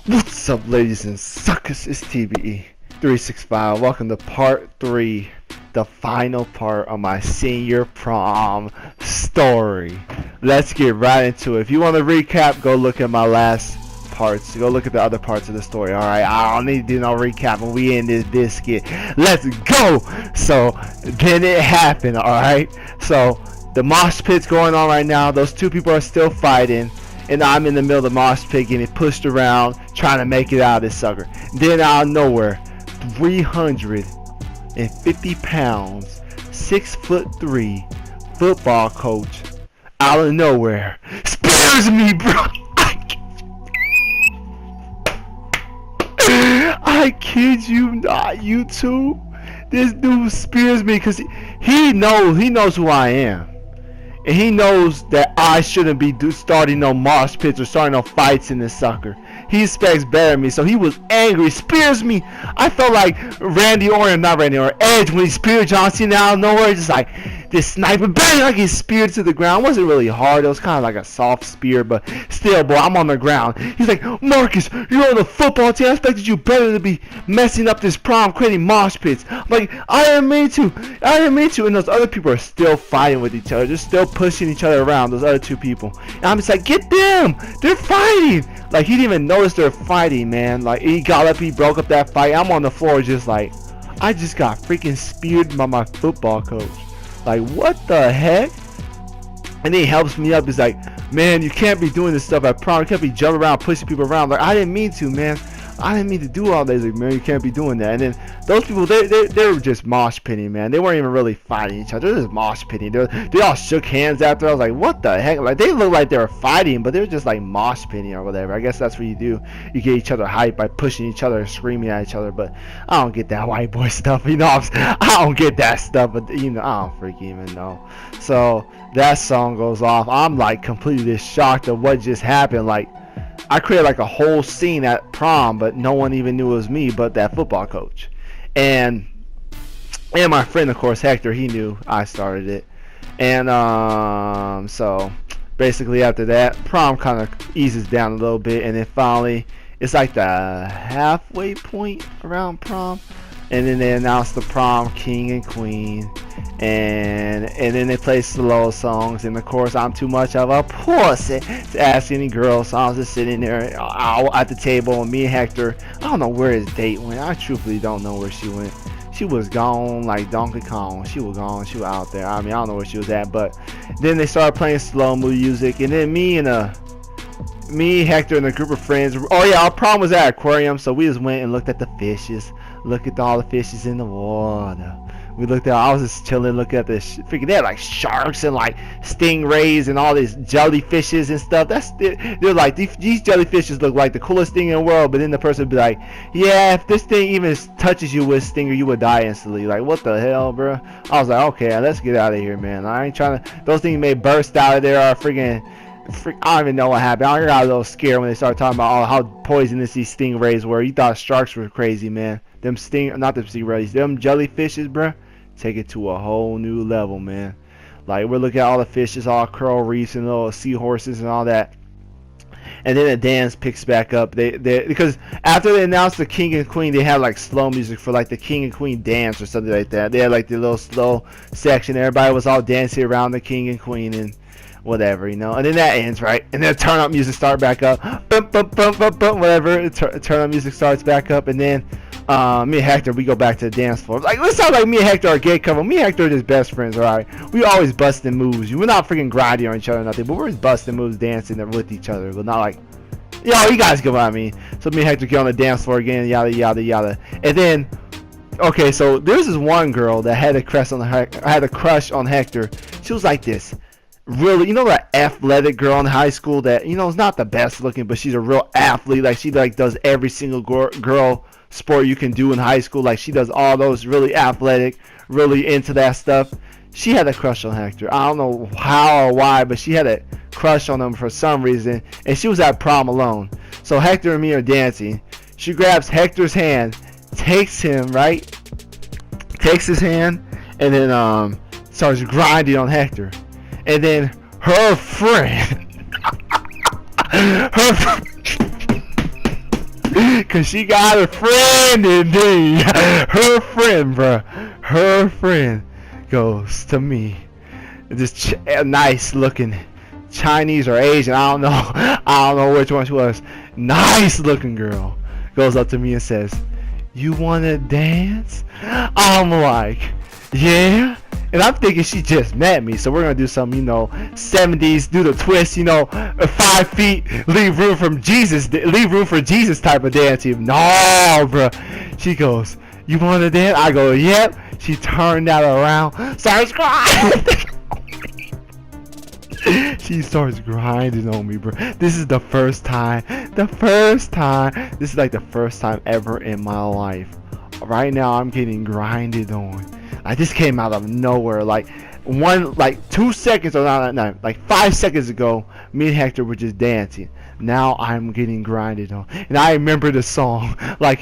What's up, ladies and suckers? It's TBE 365. Welcome to part 3, the final part of my senior prom story. Let's get right into it. If you want to recap, go look at my last parts. Go look at the other parts of the story. Alright, I don't need to do no recap when we in this biscuit. Let's go! So, then it happened, alright? So, the mosh pit's going on right now. Those two people are still fighting. And I'm in the middle of the mosh pit getting pushed around, trying to make it out of this sucker. Then out of nowhere, 350 pounds, 6'3" football coach, out of nowhere, spears me, bro. I kid you not, YouTube. This dude spears me because he knows who I am. And he knows that I shouldn't be starting no mosh pits or starting no fights in this sucker. He expects better than me, so he was angry, spears me. I felt like Edge when he speared John Cena out of nowhere, just like this sniper, bang, like he speared to the ground. It wasn't really hard, it was kind of like a soft spear, but still, boy, I'm on the ground. He's like, Marcus, you're on the football team. I expected you better to be messing up this prom, creating mosh pits. I'm like, I didn't mean to. And those other people are still fighting with each other. They're still pushing each other around, those other two people. And I'm just like, get them! They're fighting! Like, he didn't even notice they're fighting, man. Like, he got up, he broke up that fight. I'm on the floor just like, I just got freaking speared by my football coach. Like, what the heck? And then he helps me up. He's like, man, you can't be doing this stuff at prom. You can't be jumping around, pushing people around. Like, I didn't mean to, man. I didn't mean to do all this. Like, man, you can't be doing that. And then those people, they were just mosh pitting, man. They weren't even really fighting each other. They were just mosh pitting. They all shook hands after. I was like, what the heck? Like, they looked like they were fighting, but they were just like mosh pitting or whatever. I guess that's what you do. You get each other hyped by pushing each other and screaming at each other. But I don't get that white boy stuff. You know, I don't get that stuff. But, you know, I don't freaking even know. So that song goes off. I'm like completely shocked of what just happened. Like, I created like a whole scene at prom, but no one even knew it was me but that football coach. And my friend, of course, Hector, he knew I started it. And so basically after that, prom kind of eases down a little bit, and then finally it's like the halfway point around prom. And then they announced the prom king and queen, and then they play slow songs. And of course, I'm too much of a pussy to ask any girl, so I was just sitting there at the table, and me and Hector, I don't know where his date went. I truthfully don't know where she went. She was gone like Donkey Kong. She was gone. She was out there. I mean, I don't know where she was at. But then they started playing slow music, and then me, Hector, and a group of friends. Oh yeah, our prom was at aquarium, so we just went and looked at the fishes. Look at all the fishes in the water. We looked at. I was just chilling, looking at this. Freaking, they had like sharks and like stingrays and all these jellyfishes and stuff. They're like these jellyfishes look like the coolest thing in the world. But then the person would be like, yeah, if this thing even touches you with a stinger, you would die instantly. Like, what the hell, bro? I was like, okay, let's get out of here, man. I ain't trying to. Those things may burst out of there or freaking. I don't even know what happened. I got a little scared when they started talking about how poisonous these stingrays were. You thought sharks were crazy, man. Not them stingrays, them jellyfishes, bruh. Take it to a whole new level, man. Like, we're looking at all the fishes, all coral reefs and little seahorses and all that. And then the dance picks back up. Because after they announced the king and queen, they had like slow music for like the king and queen dance or something like that. They had like the little slow section. Everybody was all dancing around the king and queen and whatever, you know. And then that ends, right? And then turn up music starts back up. Bum, bum, bum, bum, bum, whatever. Turn up music starts back up, and then me and Hector, we go back to the dance floor. Like, it sounds like me and Hector are gay couple. Me and Hector are just best friends, alright? We always busting moves. We're not freaking grinding on each other or nothing, but we're just busting moves, dancing with each other. But not like, yo, you guys get what I mean. So me and Hector get on the dance floor again, yada, yada, yada. And then, okay, so there's this one girl that had a crush on Hector. She was like this. Really, you know, that athletic girl in high school that, you know, is not the best looking, but she's a real athlete. Like, she like does every single girl sport you can do in high school. Like, she does all those, really athletic, really into that stuff. She had a crush on Hector. I don't know how or why, but she had a crush on him for some reason, and she was at prom alone. So Hector and me are dancing. She grabs Hector's hand, takes him, right? Takes his hand, and then starts grinding on Hector. And then her friend, Cause she got a friend in me. Her friend, bruh. Her friend goes to me. This nice looking Chinese or Asian, I don't know. I don't know which one she was. Nice looking girl goes up to me and says, "You wanna dance?" I'm like, yeah. And I'm thinking she just met me, so we're gonna do some, 70s, do the twist, 5 feet, leave room for Jesus type of dancing. No, bro. She goes, "You wanna dance?" I go, "Yep." She turned that around, starts crying. She starts grinding on me, bro. This is the first time. This is like the first time ever in my life. Right now, I'm getting grinded on. I just came out of nowhere. Like 2 seconds or not, like 5 seconds ago, me and Hector were just dancing. Now I'm getting grinded on, and I remember the song. I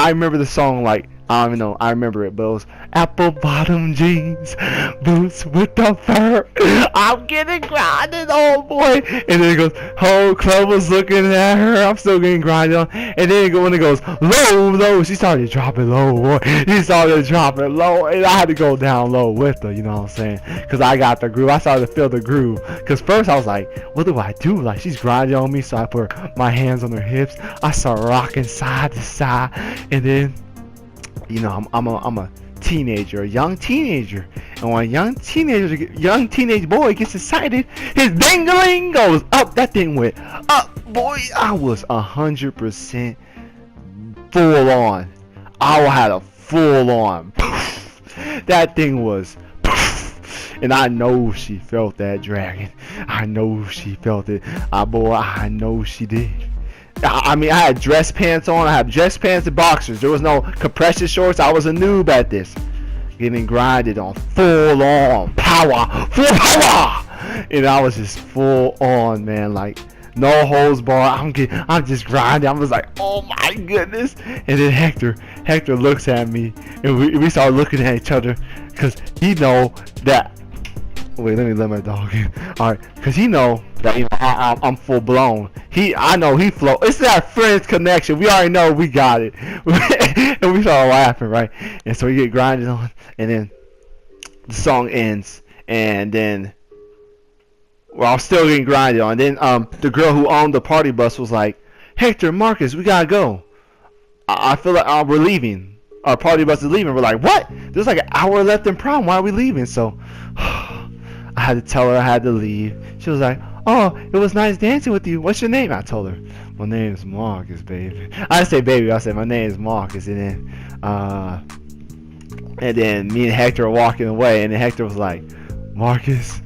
remember the song like. I don't even know. I remember it, but it was apple bottom jeans, boots with the fur. I'm getting grinded on, boy. And then it goes, whole club was looking at her. I'm still getting grinded on. And then when it goes low, she started dropping low, boy. She started dropping low, and I had to go down low with her. You know what I'm saying? Because I got the groove. I started to feel the groove. Because first I was like, what do I do? Like she's grinding on me, so I put my hands on her hips. I start rocking side to side, and then. I'm a teenager, a young teenager, and when a young teenage boy gets excited, his ding-a-ling goes up. That thing went up, boy. I was 100% full on. I had a full on. That thing was. And I know she felt that dragon. I know she felt it. Boy, I know she did. I mean, I had dress pants on. I had dress pants and boxers. There was no compression shorts. I was a noob at this. Getting grinded on full on power. Full power! And I was just full on, man. Like, no holds barred. I'm just grinding. I was like, oh my goodness. And then Hector looks at me. And we start looking at each other. Because he know that. Wait, let me let my dog in. Alright, because he know that I'm full blown. I know he flow. It's that friends connection. We already know we got it. And we start laughing, right? And so we get grinded on, and then the song ends, and then I'm still getting grinded on. And then the girl who owned the party bus was like, "Hector, Marcus, we gotta go. I feel like we're leaving. Our party bus is leaving." We're like, "What? There's like an hour left in prom. Why are we leaving?" So I had to tell her I had to leave. She was like, "Oh, it was nice dancing with you. What's your name?" I told her, "My name is Marcus, baby." I didn't say baby. I said my name is Marcus. And then me and Hector were walking away, and then Hector was like, "Marcus,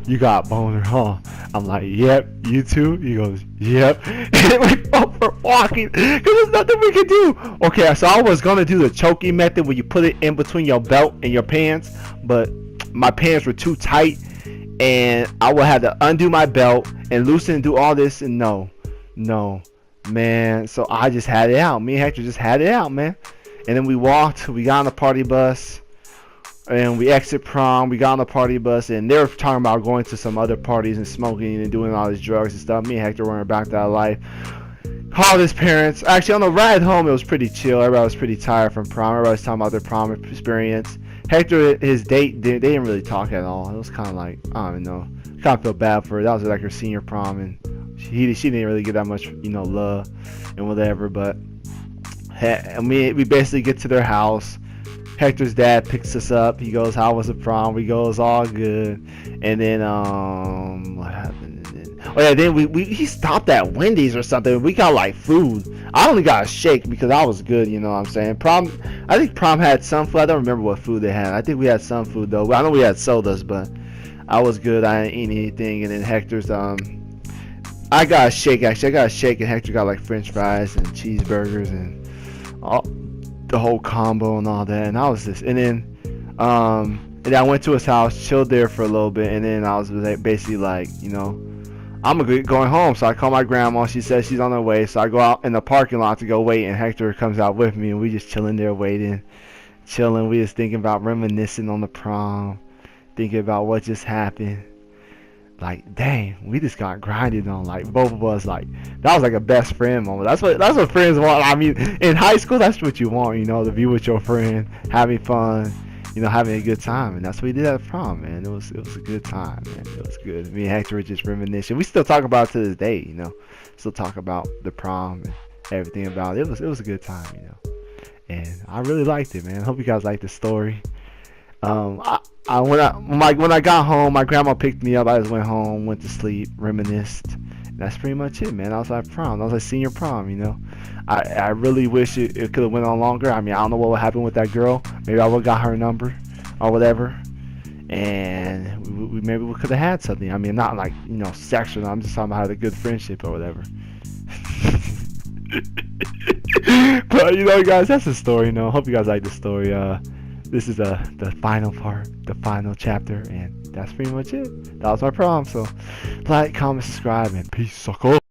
you got boner, huh?" I'm like, "Yep, you too?" He goes, "Yep." And we both were walking because there's nothing we could do. Okay, so I was gonna do the choking method where you put it in between your belt and your pants, but my pants were too tight, and I would have to undo my belt and loosen and do all this, and no, man. So I just had it out. Me and Hector just had it out, man. And then we got on the party bus, and we exit prom. We got on the party bus, and they were talking about going to some other parties and smoking and doing all these drugs and stuff. Me and Hector weren't back to that life. Called his parents. Actually, on the ride home, it was pretty chill. Everybody was pretty tired from prom. Everybody was talking about their prom experience. Hector, his date, they didn't really talk at all. It was kind of like, I don't know. Kind of feel bad for her. That was like her senior prom, and she didn't really get that much, love and whatever. But we basically get to their house. Hector's dad picks us up. He goes, "How was the prom?" We go, "It's all good." And then what happened? Oh yeah, then he stopped at Wendy's or something. We got like food. I only got a shake because I was good, you know what I'm saying. I think prom had some food. I don't remember what food they had. I think we had some food though. I know we had sodas, but I was good. I didn't eat anything. And then Hector's I got a shake actually. I got a shake, and Hector got like French fries and cheeseburgers and all the whole combo and all that. And I was just, and then I went to his house, chilled there for a little bit, and then I was basically like, I'm going home. So I call my grandma. She says she's on her way. So I go out in the parking lot to go wait, and Hector comes out with me, and we just chilling there waiting, chilling. We just thinking about reminiscing on the prom, thinking about what just happened. like, dang, we just got grinded on, like, both of us, like, that was like a best friend moment. That's what friends want. I mean, in high school, that's what you want, you know, to be with your friend, having fun, you know, having a good time. And that's what we did at prom, man. It was a good time, man. It was good. Me and Hector were just reminiscing. We still talk about it to this day, you know, still talk about the prom and everything about it. It was a good time, you know, and I really liked it, man. I hope you guys liked the story. When I got home, my grandma picked me up. I just went home, went to sleep, reminisced. And that's pretty much it, man. I was at prom. I was at senior prom, you know. I really wish it could have went on longer. I mean, I don't know what would happen with that girl. Maybe I would have got her number or whatever. And maybe we could have had something. I mean, not like, you know, sexual. I'm just talking about a good friendship or whatever. But, you know, guys, that's the story, you know. Hope you guys like the story. This is the final part, the final chapter, and that's pretty much it. That was my prom. So like, comment, subscribe, and peace, sucker.